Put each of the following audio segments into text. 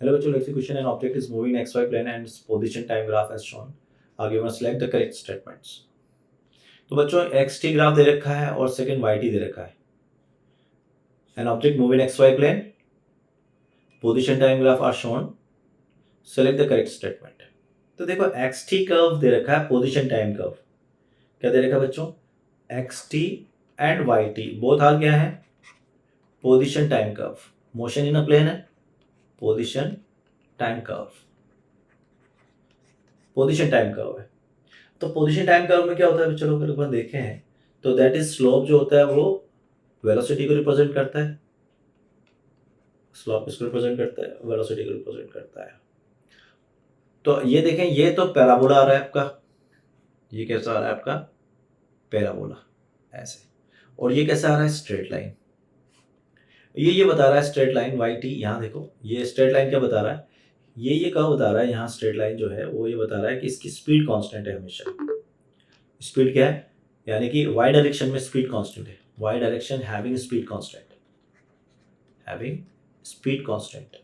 Hello bachcho, let's see question. An object is moving in xy plane and its position time graph as shown. आगे मैं select the correct statements. तो बच्चों xt graph दे रखा है और second yt दे रखा है. An object moving in xy plane, position time graph are shown. Select the correct statement. तो देखो xt कर्व दे रखा है, पोजिशन टाइम कर्व क्या दे रखा है बच्चों, xt and yt both are क्या है, position time curve. Motion in a plane है, position time curve, position time curve है. तो पोजिशन टाइम कर्व में क्या होता है चलो अगर अपन देखें हैं तो दैट इज स्लोप जो होता है वो वेलोसिटी को रिप्रेजेंट करता है. स्लोप इसको रिप्रेजेंट करता है, वेलोसिटी को रिप्रेजेंट करता है. तो ये देखें, ये तो पैराबोला आ रहा है आपका, ये कैसा आ रहा है आपका पैराबोला ऐसे, और ये कैसा आ रहा है स्ट्रेट लाइन. ये बता रहा है स्ट्रेट लाइन yt. यहाँ देखो ये स्ट्रेट लाइन क्या बता रहा है, ये कर्व बता रहा है, यहाँ स्ट्रेट लाइन जो है वो ये बता रहा है कि इसकी स्पीड कांस्टेंट है हमेशा. स्पीड क्या है, यानी कि y डायरेक्शन में स्पीड कांस्टेंट है. y direction having speed constant, having speed constant.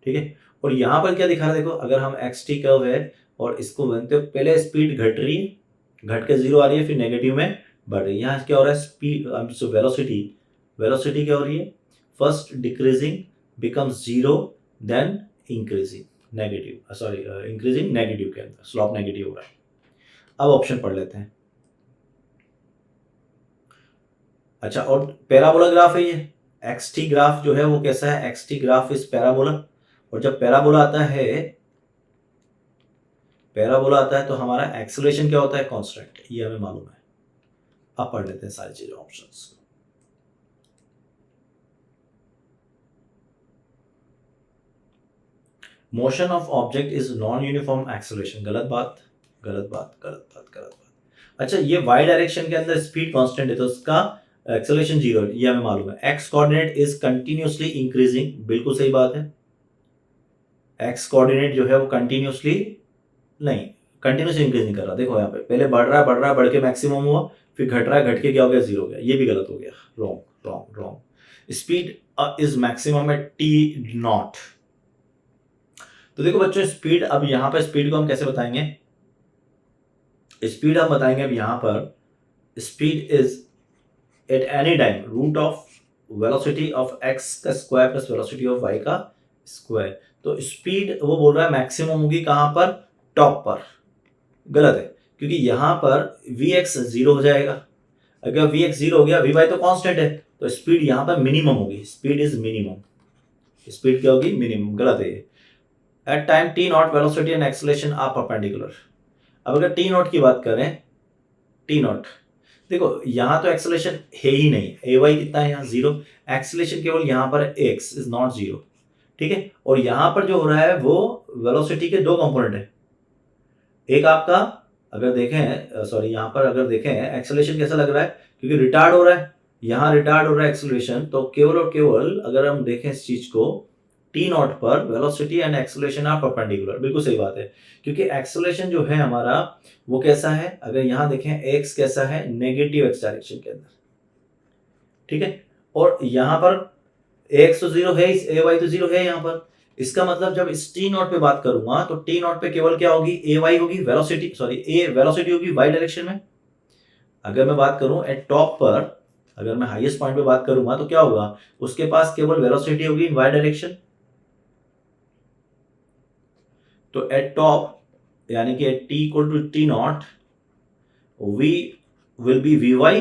ठीक है. और यहाँ पर क्या दिखा रहा है देखो, अगर हम xt कर्व है और इसको बनते हो पहले स्पीड घट रही है, घट के जीरो आ रही है, फिर नेगेटिव में बढ़ रही है. यहाँ क्या हो रहा है स्पीड वेलोसिटी क्या हो रही है, first decreasing becomes zero then increasing negative, increasing negative के अंदर स्लोप नेगेटिव हो रहा है. अब ऑप्शन पढ़ लेते हैं. अच्छा, और पैराबोला ग्राफ है ये, xt ग्राफ जो है वो कैसा है, xt ग्राफ इज पैराबोला. और जब पैराबोला आता है तो हमारा एक्सेलरेशन क्या होता है, कांस्टेंट, ये हमें मालूम है. अब पढ़ लेते हैं सारी चीजें, options. Motion of object is non uniform acceleration. गलत बात. अच्छा, ये y डायरेक्शन के अंदर स्पीड कांस्टेंट है तो उसका एक्सेलरेशन जीरो, ये हमें मालूम है. x coordinate is continuously increasing, बिल्कुल सही बात है. x कोऑर्डिनेट जो है वो कंटिन्यूअसली इंक्रीज नहीं कर रहा. देखो यहाँ पे पहले बढ़ रहा है, बढ़ के मैक्सिमम हुआ, फिर घट रहा है, घट के क्या हो गया, जीरो हो गया. ये भी गलत हो गया, wrong. Speed is maximum at t naught. तो देखो बच्चों स्पीड, अब यहाँ पर स्पीड को हम कैसे बताएंगे, स्पीड हम बताएंगे अब यहाँ पर speed is at any time root of velocity of x का square plus velocity of y का स्क्वायर. तो स्पीड वो बोल रहा है मैक्सिमम होगी कहां पर, टॉप पर. गलत है, क्योंकि यहां पर vx जीरो हो जाएगा. अगर vx जीरो हो गया, vy तो कांस्टेंट है, तो स्पीड यहां पर मिनिमम होगी. स्पीड इज मिनिमम, स्पीड क्या होगी, मिनिमम. गलत है ये. At time t naught velocity and acceleration are perpendicular. अब अगर t नॉट की बात करें, t नॉट देखो यहां तो एक्सेलरेशन है ही नहीं, ay कितना है यहाँ जीरो, एक्सेलरेशन केवल यहां पर x इज नॉट जीरो. ठीक है. और यहां पर जो हो रहा है वो वेलोसिटी के दो कंपोनेंट है. एक आपका अगर देखें यहां पर अगर देखें एक्सेलरेशन कैसा लग रहा है, क्योंकि रिटार्ड हो रहा है, यहां रिटार्ड हो रहा है एक्सेलरेशन. तो केवल और केवल अगर हम देखें इस चीज को, टी नॉट पर velocity and acceleration are perpendicular. बिल्कुल सही बात है, क्योंकि एक्सेलरेशन जो है हमारा वो कैसा है, अगर यहां देखें x कैसा है, नेगेटिव एक्स डायरेक्शन के अंदर. ठीक है. और यहां पर x तो जीरो है, ay तो जीरो है यहाँ पर. इसका मतलब जब इस t नॉट पे बात करूंगा तो t नॉट पे केवल क्या होगी, ay होगी, वेलोसिटी होगी y डायरेक्शन में. अगर मैं बात करूं एट टॉप पर, अगर मैं हाईएस्ट पॉइंट पे बात करूंगा तो क्या होगा, उसके पास केवल वेलोसिटी होगी इन y डायरेक्शन. तो एट टॉप यानी कि at t equal to t naught, v will be vy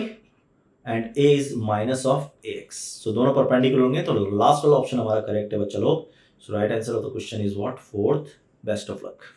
and a is minus of ax. So दोनों परपेंडिकुलर होंगे, तो लास्ट वाला ऑप्शन हमारा करेक्ट है बच्चा लोग. So right answer of the question is what, fourth. Best of luck.